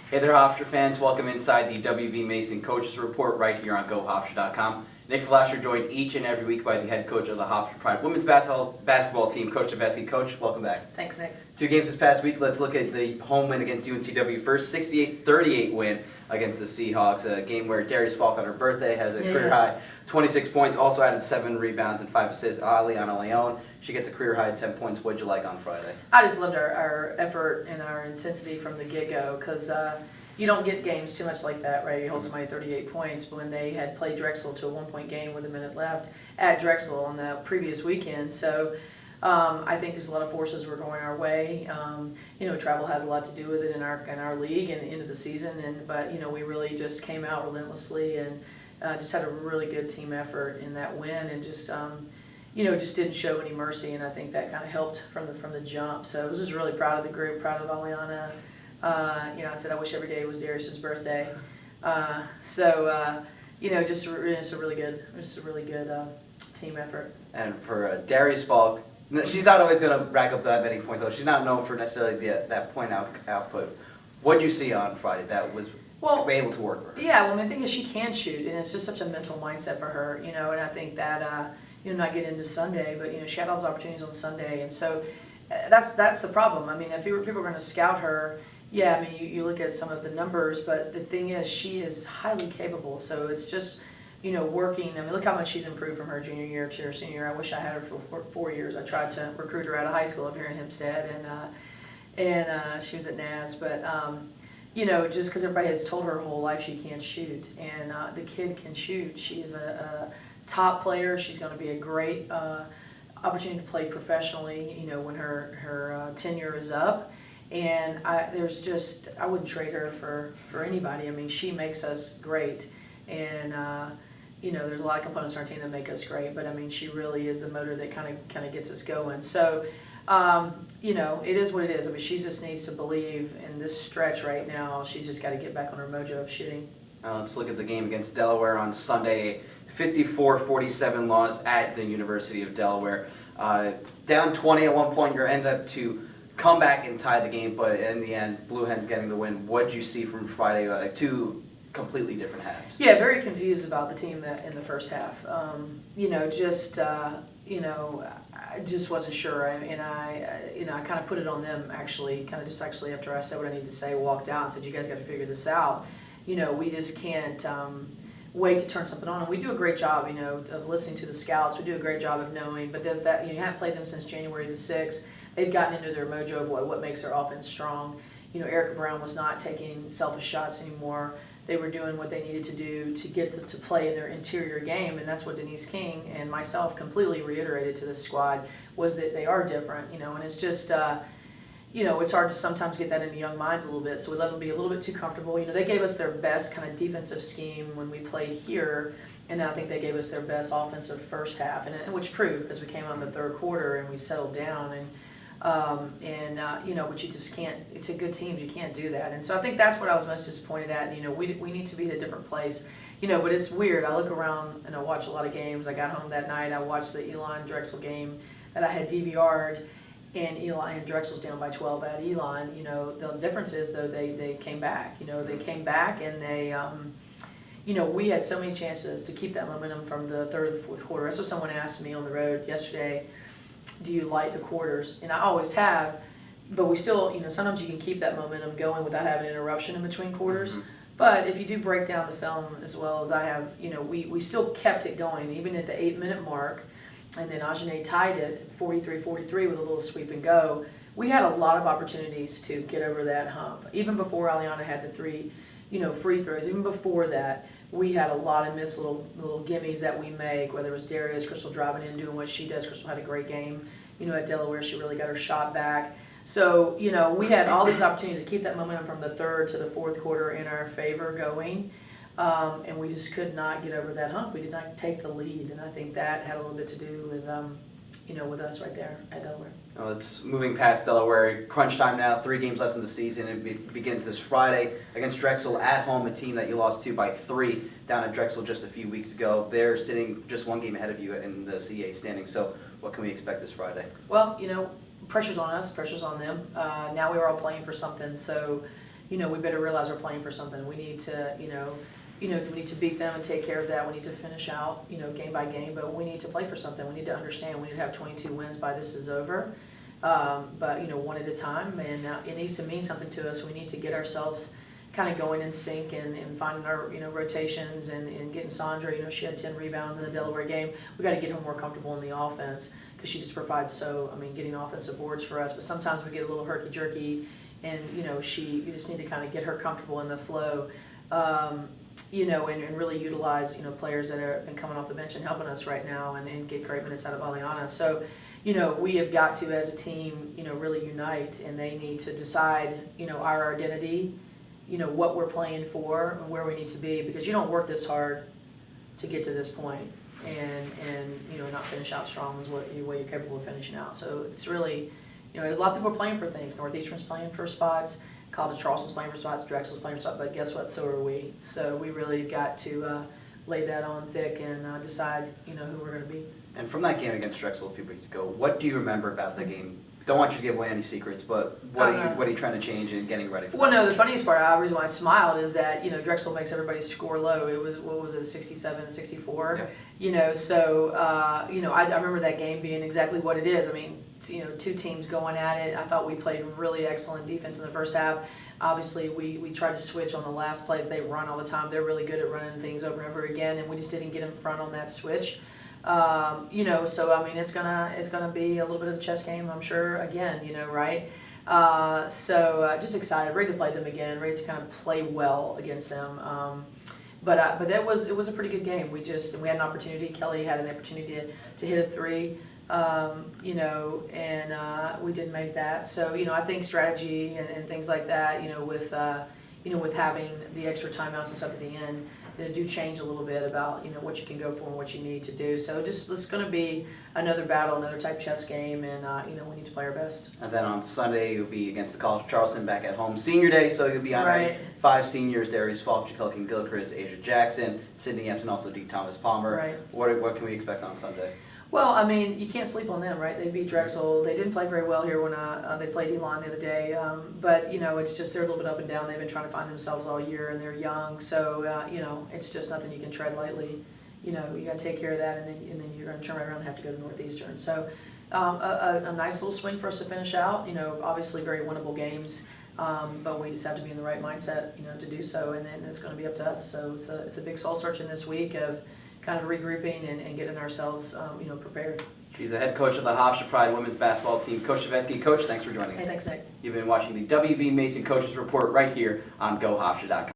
Hey there, Hofstra fans. Welcome inside the WB Mason Coaches Report right here on GoHofstra.com. Nick Flasher joined each and every week by the head coach of the Hofstra Pride women's basketball team, Coach Steveskey. Coach, welcome back. Thanks, Nick. 2 games this past week. Let's look at the home win against UNCW first. 68-38 win against the Seahawks. A game where Darius Fogarty on her birthday has a career high 26 points, also added 7 rebounds and 5 assists. Aliana Leon, she gets a career high 10 points. What'd you like on Friday? I just loved our effort and our intensity from the get-go because you don't get games too much like that, right? You hold somebody 38 points, but when they had played Drexel to a 1-point game with a minute left at Drexel on the previous weekend. So I think there's a lot of forces were going our way. Travel has a lot to do with it in our league and the end of the season. But we really just came out relentlessly and just had a really good team effort in that win and just just didn't show any mercy. And I think that kind of helped from the jump. So I was just really proud of the group, proud of Aliana. I said I wish every day was Darius's birthday. Just a really good team effort. And for Darius Falk, she's not always going to rack up that many points, though. She's not known for necessarily that point output. What did you see on Friday that was able to work for her? Yeah, the thing is she can shoot, and it's just such a mental mindset for her, and I think that, not get into Sunday, but, she had all those opportunities on Sunday, and so that's the problem. If people are going to scout her, you look at some of the numbers, but the thing is she is highly capable, so it's just, working. Look how much she's improved from her junior year to her senior year. I wish I had her for 4 years. I tried to recruit her out of high school up here in Hempstead, and she was at NAS, but just because everybody has told her her whole life she can't shoot, and the kid can shoot. She's a top player. She's going to be a great opportunity to play professionally, when her tenure is up. And I wouldn't trade her for anybody. She makes us great, and there's a lot of components in our team that make us great. But she really is the motor that kind of gets us going. So, it is what it is. She just needs to believe in this stretch right now. She's just got to get back on her mojo of shooting. Let's look at the game against Delaware on Sunday. 54-47 loss at the University of Delaware. Down 20 at one point, you end up to come back and tie the game, but in the end, Blue Hens getting the win. What did you see from Friday? 2 completely different halves. Yeah, very confused about the team in the first half. I just wasn't sure, and I kind of put it on them actually, after I said what I needed to say, walked out and said, you guys got to figure this out. We just can't wait to turn something on, and we do a great job, of listening to the scouts. We do a great job of knowing, but that you haven't played them since January the 6th. They've gotten into their mojo of what makes their offense strong. Erica Brown was not taking selfish shots anymore. They were doing what they needed to do to get to play in their interior game, and that's what Denise King and myself completely reiterated to the squad, was that they are different, and it's just, it's hard to sometimes get that into young minds a little bit, so we let them be a little bit too comfortable. They gave us their best kind of defensive scheme when we played here, and then I think they gave us their best offensive first half, and which proved because we came on the third quarter and we settled down, but you just can't. It's a good team. You can't do that, and so I think that's what I was most disappointed at. We need to be at a different place. But it's weird. I look around and I watch a lot of games. I got home that night. I watched the Elon Drexel game that I had DVR'd, and Drexel's down by 12 at Elon. The difference is though they came back. They came back and they. We had so many chances to keep that momentum from the third or the fourth quarter. That's what someone asked me on the road yesterday. Do you like the quarters? And I always have, but we still, sometimes you can keep that momentum going without having an interruption in between quarters. Mm-hmm. But if you do break down the film as well as I have, we still kept it going, even at the 8-minute mark. And then Ajane tied it 43-43 with a little sweep and go. We had a lot of opportunities to get over that hump. Even before Aliana had the 3, free throws, even before that, we had a lot of missed little gimmies that we make, whether it was Darius, Crystal driving in, doing what she does. Crystal had a great game, at Delaware. She really got her shot back. So, we had all these opportunities to keep that momentum from the third to the fourth quarter in our favor going, and we just could not get over that hump. We did not take the lead, and I think that had a little bit to do with, with us right there at Delaware. Well, it's moving past Delaware. Crunch time now. 3 games left in the season. It begins this Friday against Drexel at home, a team that you lost to by 3 down at Drexel just a few weeks ago. They're sitting just 1 game ahead of you in the CA standings. So what can we expect this Friday? Well, pressure's on us, pressure's on them. Now we were all playing for something. So, we better realize we're playing for something. We need to, we need to beat them and take care of that. We need to finish out, game by game, but we need to play for something. We need to understand we need to have 22 wins by this is over. But, one at a time, and it needs to mean something to us. We need to get ourselves kind of going in sync and finding our, rotations and getting Sandra, she had 10 rebounds in the Delaware game. We got to get her more comfortable in the offense because she just provides getting offensive boards for us. But sometimes we get a little herky-jerky and, you just need to kind of get her comfortable in the flow. And really utilize, players that have been coming off the bench and helping us right now and get great minutes out of Aliana. So, we have got to, as a team, really unite, and they need to decide, our identity, what we're playing for and where we need to be, because you don't work this hard to get to this point and not finish out strong is what you're capable of finishing out. So it's really, a lot of people are playing for things. Northeastern's playing for spots. College Charleston's playing for spots, Drexel's playing for spots, but guess what? So are we. So we really got to lay that on thick and decide, who we're going to be. And from that game against Drexel a few weeks ago, what do you remember about the game? Don't want you to give away any secrets, but what are you trying to change in getting ready for Well, that? no, the funniest part, the reason why I smiled is that, Drexel makes everybody score low. It was, 67, 64? Yeah. So, I remember that game being exactly what it is. I mean, two teams going at it. I thought we played really excellent defense in the first half. Obviously, we tried to switch on the last play. They run all the time. They're really good at running things over and over again, and we just didn't get in front on that switch. So I mean, it's gonna be a little bit of a chess game, I'm sure. Again, right? Just excited, ready to play them again, ready to kind of play well against them. But it was a pretty good game. We had an opportunity. Kelly had an opportunity to hit a three. And we didn't make that. So, I think strategy and things like that, with having the extra timeouts and stuff at the end, they do change a little bit about, what you can go for and what you need to do. So it's going to be another battle, another type chess game, and, we need to play our best. And then on Sunday, you'll be against the College of Charleston back at home. Senior day, so you'll be on Right. 5 seniors, Darius Fogarty, Kelly Gilchrist, Asia Jackson, Sydney Empson, also D. Thomas Palmer. Right. What can we expect on Sunday? Well, I mean, you can't sleep on them, right? They beat Drexel. They didn't play very well here when they played Elon the other day. But, it's just they're a little bit up and down. They've been trying to find themselves all year, and they're young. So, it's just nothing you can tread lightly. You got to take care of that, and then you're going to turn right around and have to go to Northeastern. So, a nice little swing for us to finish out. Obviously very winnable games. But we just have to be in the right mindset, to do so, and then it's going to be up to us. So it's a big soul searching this week of kind of regrouping and getting ourselves, prepared. She's the head coach of the Hofstra Pride women's basketball team. Coach Steveskey. Coach, thanks for joining us. Hey, thanks, Nick. You've been watching the WBB Mason Coaches Report right here on GoHofstra.com.